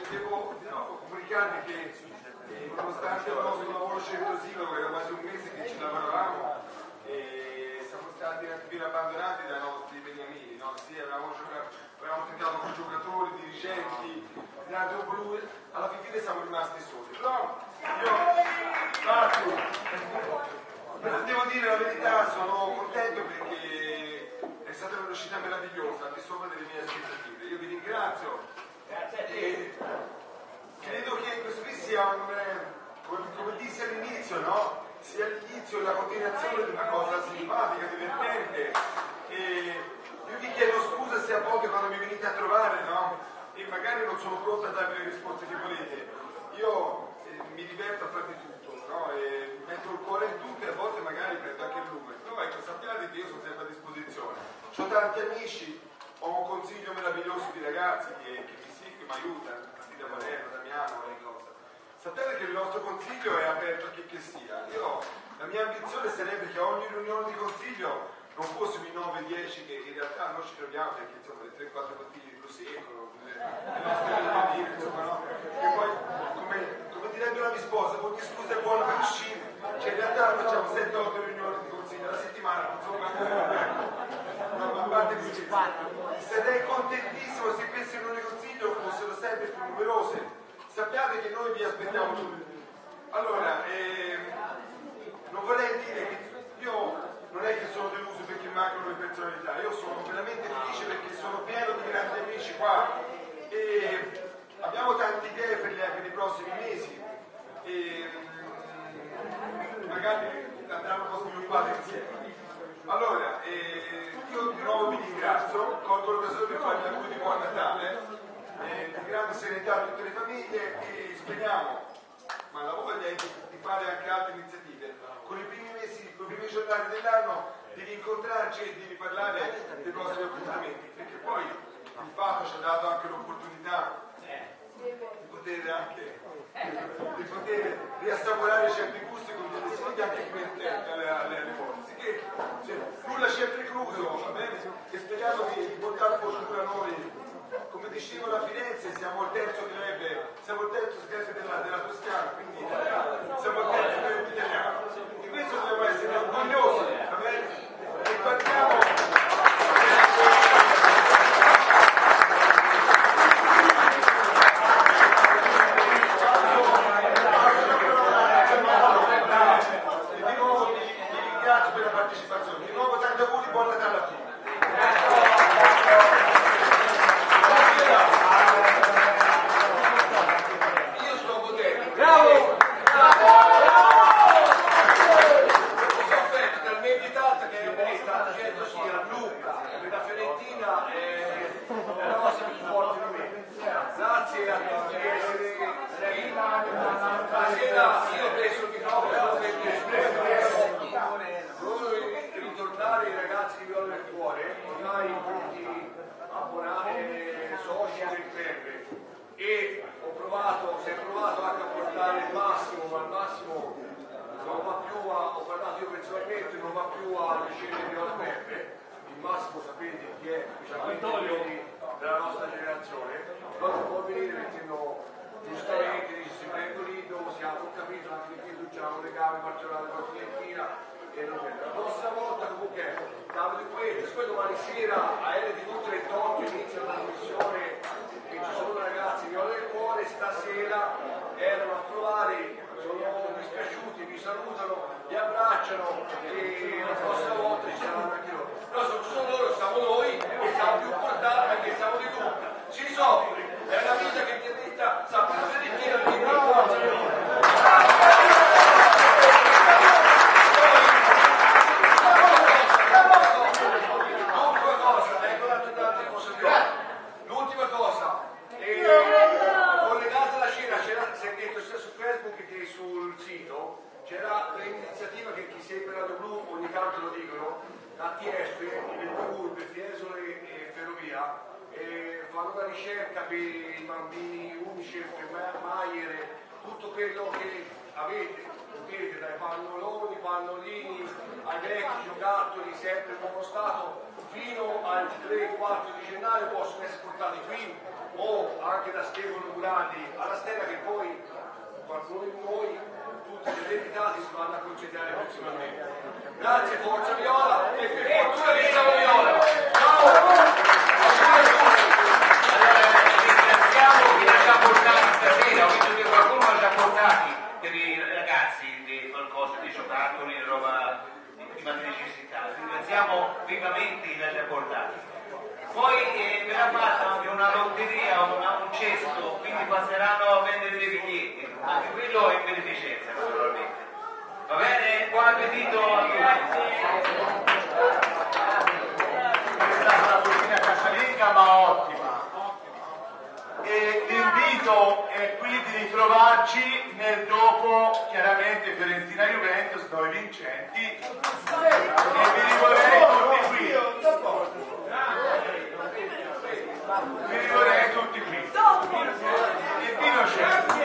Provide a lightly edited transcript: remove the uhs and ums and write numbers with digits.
devo comunicarvi che nonostante il nostro lavoro certosino, era quasi un mese che ci lavoravamo, siamo stati un attimino abbandonati dai nostri beniamini, no? Sì, avevamo tentato con giocatori, dirigenti, Radio Blu, alla fine siamo rimasti soli. Però io devo dire la verità, sono contento perché è stata un'uscita meravigliosa, al di sopra delle mie aspettative. Io vi ringrazio e credo che questo qui sia come disse all'inizio, no? Sia l'inizio e la continuazione di una cosa simpatica, divertente. E io vi chiedo scusa se a volte quando mi venite a trovare, no? E magari non sono pronto a darvi le risposte che volete. Io mi diverto a fare di tutto, no? E metto il cuore in tutto e a volte magari prendo anche il lume. Però ecco, sappiate che io sono sempre a disposizione. Ho tanti amici, ho un consiglio meraviglioso di ragazzi che mi aiutano, da Valerio, Damiano, Nicola. Sappiate che il nostro consiglio è aperto a chi che sia. La mia ambizione sarebbe che ogni riunione di consiglio non fossimo i 9-10 che in realtà noi ci troviamo, perché insomma le 3-4 bottiglie di prosecco, le nostre bottiglie, insomma, no? E poi, come direbbe una mia sposa, ogni scusa è buona per uscire. Cioè in realtà facciamo 7-8 riunioni di consiglio alla settimana, insomma, a parte di scherzi. Sarei contentissimo se queste riunioni di consiglio fossero sempre più numerose. Sappiate che noi vi aspettiamo tutti. Allora, non vorrei dire che io non è che sono deluso perché mancano le personalità, io sono veramente felice perché sono pieno di grandi amici qua e abbiamo tante idee per i prossimi mesi e magari andranno un po' sviluppate insieme. Allora, io di nuovo vi ringrazio, colgo l'occasione per farvi un di buon Natale. Di grande serenità a tutte le famiglie e speriamo, ma la voglia è di fare anche altre iniziative. Con i primi mesi, con i primi giornali dell'anno, di rincontrarci e di riparlare dei prossimi appuntamenti, perché poi il fatto ci ha dato anche l'opportunità di poter riassaporare certi gusti con delle sfide anche divertenti alle forze. Che nulla ci è precluso, va bene? E speriamo di portare fortuna a noi. Come dicevano a Firenze, siamo il terzo club della Toscana, quindi siamo il terzo club italiano. Di questo dobbiamo essere orgogliosi, va bene? E partiamo. Di nuovo vi ringrazio per la partecipazione. Di nuovo tanti auguri, buon Natale a tutti. Io ho preso il microfono perché voglio ritornare ai ragazzi di Viola del Cuore, ormai tutti abbonati, soci del club, e si è provato anche a portare il massimo, ma al massimo non va più ho parlato io personalmente, non va più alle scene di Viola Club. Il massimo sapete chi è, specialmente quelli della nostra generazione, non può venire perché no. Giustamente dice si prende un lido, siamo capito anche qui facciamo le gambe particolari con la clientina e non è. La prossima volta comunque Davide Guedes, poi domani sera a LTV38 inizia una trasmissione e ci sono ragazzi di Viola del Cuore, stasera erano a provare, sono dispiaciuti, vi salutano, vi abbracciano e la prossima volta ci saranno anche loro. Però se non sono loro siamo noi e siamo più importanti perché siamo di tutti. Si soffre, è la vita che ti è detta, sappiamo se di chi l'ultima cosa, collegata alla cena, si è detto sia su Facebook che sul sito, c'era l'iniziativa che chi segue Radio Blu ogni tanto lo dicono, la TF, le due curve, Fiesole e Ferrovia, fanno una ricerca per i bambini UNICEF, Maier, tutto quello che avete, potete, dai pannoloni, pannolini, ai vecchi giocattoli, sempre in buono stato, fino al 3-4 di gennaio possono essere portati qui o anche da Stefano augurarli alla Stella, che poi qualcuno di voi, tutti gli identitati, si vanno a concedere prossimamente. Grazie, forza Viola, e per fortuna di Viola. Ciao! Ringraziamo chi l'ha già portati stasera, ho visto che qualcuno l'ha già portati per i ragazzi di qualcosa, di giocattoli, roba di prima necessità. Ringraziamo vivamente chi l'ha già portati. Poi verrà fatta anche una lotteria, un cesto, quindi passeranno a vendere dei biglietti, anche quello è in beneficenza naturalmente. Va bene? Buon appetito a tutti! È stata una cucina casalinga ma ottima. E l'invito è quindi di trovarci nel dopo, chiaramente Fiorentina Juventus, noi vincenti, e vi rivorrei tutti qui. Vi rivorrei tutti qui. Il vino c'è.